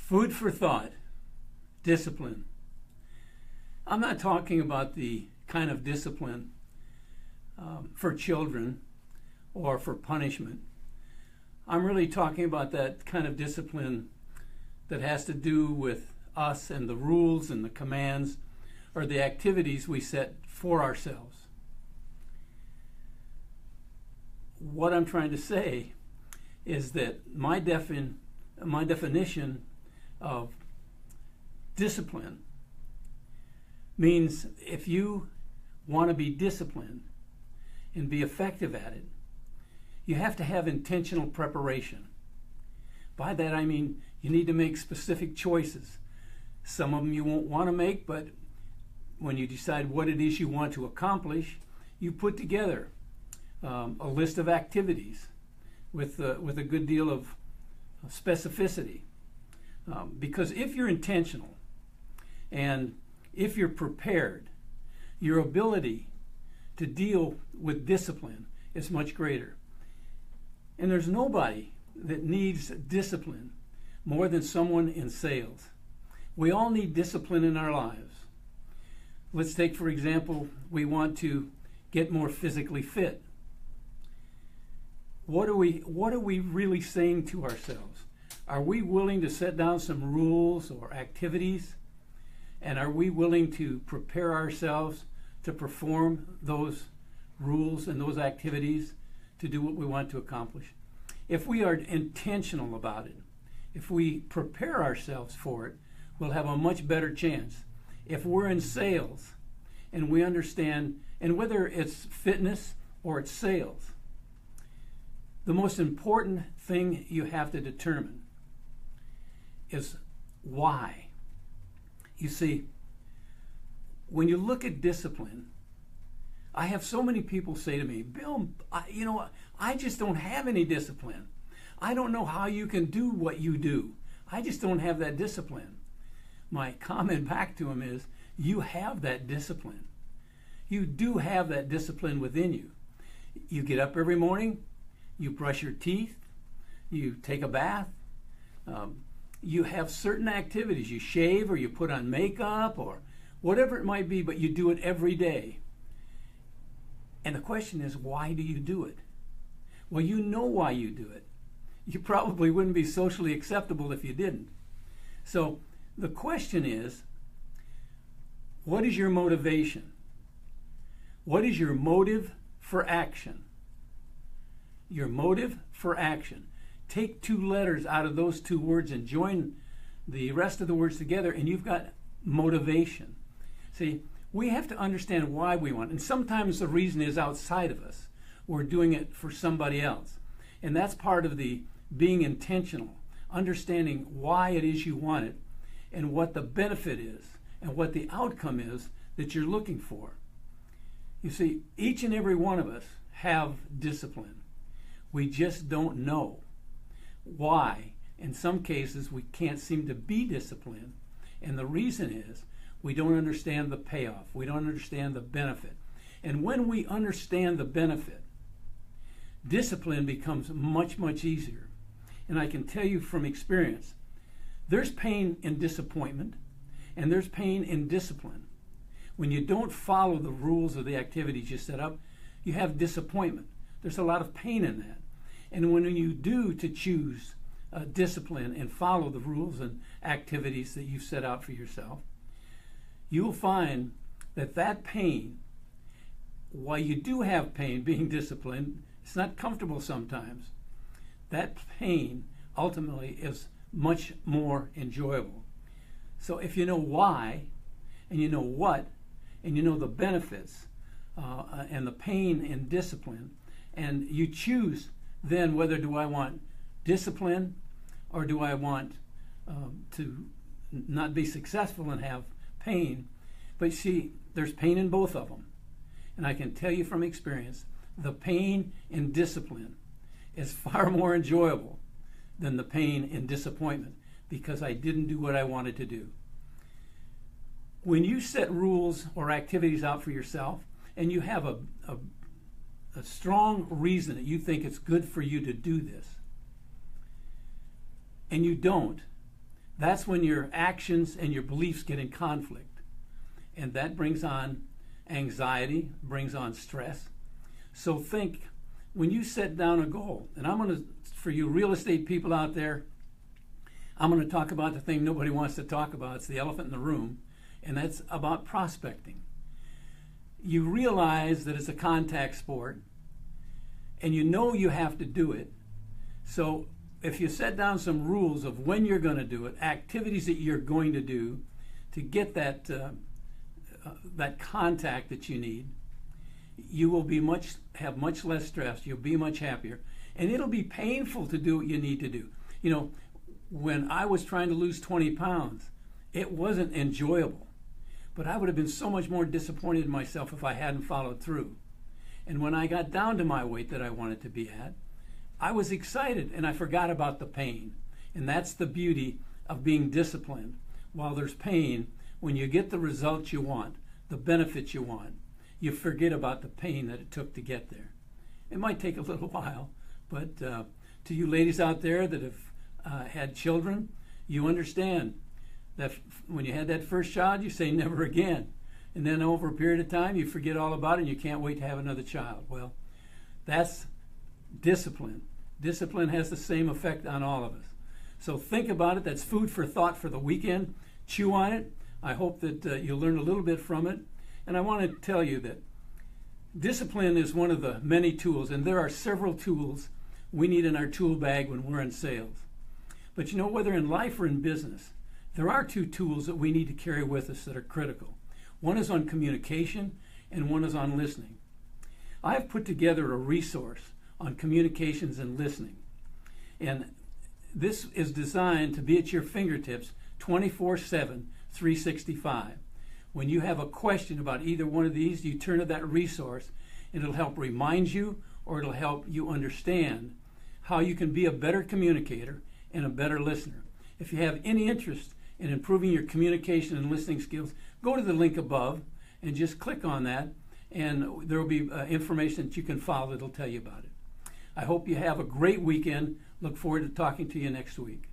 Food for thought, discipline. I'm not talking about the kind of discipline for children or for punishment. I'm really talking about that kind of discipline that has to do with us and the rules and the commands or the activities we set for ourselves. What I'm trying to say is that my definition of discipline means if you want to be disciplined and be effective at it, you have to have intentional preparation. By that I mean you need to make specific choices. Some of them you won't want to make, but when you decide what it is you want to accomplish, you put together a list of activities with a good deal of specificity. Because if you're intentional and if you're prepared, your ability to deal with discipline is much greater. And there's nobody that needs discipline more than someone in sales. We all need discipline in our lives. Let's take, for example, we want to get more physically fit. What are we really saying to ourselves? Are we willing to set down some rules or activities? And are we willing to prepare ourselves to perform those rules and those activities to do what we want to accomplish? If we are intentional about it, if we prepare ourselves for it, we'll have a much better chance. If we're in sales and we understand, and whether it's fitness or it's sales, the most important thing you have to determine is why. You see, when you look at discipline, I have so many people say to me, Bill, I just don't have any discipline. I don't know how you can do what you do. I just don't have that discipline. My comment back to him is, you have that discipline. You do have that discipline within you. You get up every morning, you brush your teeth, you take a bath, you have certain activities. You shave or you put on makeup or whatever it might be, but you do it every day. And the question is, why do you do it? Well, you know why you do it. You probably wouldn't be socially acceptable if you didn't. So the question is, what is your motivation? What is your motive for action? Your motive for action. Take two letters out of those two words and join the rest of the words together, and you've got motivation. See, we have to understand why we want it. And sometimes the reason is outside of us. We're doing it for somebody else. And that's part of the being intentional, understanding why it is you want it and what the benefit is and what the outcome is that you're looking for. You see, each and every one of us have discipline. We just don't know why. In some cases, we can't seem to be disciplined. And the reason is we don't understand the payoff. We don't understand the benefit. And when we understand the benefit, discipline becomes much, much easier. And I can tell you from experience, there's pain in disappointment, and there's pain in discipline. When you don't follow the rules of the activities you set up, you have disappointment. There's a lot of pain in that. And when you do to choose discipline and follow the rules and activities that you've set out for yourself, you'll find that that pain, while you do have pain being disciplined, it's not comfortable sometimes. That pain ultimately is much more enjoyable. So if you know why, and you know what, and you know the benefits, and the pain in discipline, and you choose then whether do I want discipline or do I want to not be successful and have pain. But see, there's pain in both of them. And I can tell you from experience, the pain in discipline is far more enjoyable than the pain in disappointment because I didn't do what I wanted to do. When you set rules or activities out for yourself and you have a strong reason that you think it's good for you to do this, and you don't, that's when your actions and your beliefs get in conflict. And that brings on anxiety, brings on stress. So think, when you set down a goal, and I'm going to, for you real estate people out there, I'm going to talk about the thing nobody wants to talk about. It's the elephant in the room, and that's about prospecting. You realize that it's a contact sport, and you know you have to do it. So if you set down some rules of when you're going to do it, activities that you're going to do to get that that contact that you need, you will be have much less stress. You'll be much happier, and it'll be painful to do what you need to do. You know, when I was trying to lose 20 pounds, it wasn't enjoyable, but I would have been so much more disappointed in myself if I hadn't followed through. And when I got down to my weight that I wanted to be at, I was excited and I forgot about the pain. And that's the beauty of being disciplined. While there's pain, when you get the results you want, the benefits you want, you forget about the pain that it took to get there. It might take a little while, but to you ladies out there that have had children, you understand that when you had that first child, you say never again. And then over a period of time, you forget all about it and you can't wait to have another child. Well, that's discipline. Discipline has the same effect on all of us. So think about it. That's food for thought for the weekend. Chew on it. I hope that you'll learn a little bit from it. And I want to tell you that discipline is one of the many tools, and there are several tools we need in our tool bag when we're in sales. But you know, whether in life or in business, there are two tools that we need to carry with us that are critical. One is on communication and one is on listening. I have put together a resource on communications and listening. And this is designed to be at your fingertips 24/7, 365. When you have a question about either one of these, you turn to that resource and it'll help remind you, or it'll help you understand how you can be a better communicator and a better listener. If you have any interest in improving your communication and listening skills, go to the link above and just click on that, and there will be information that you can follow that'll tell you about it. I hope you have a great weekend. Look forward to talking to you next week.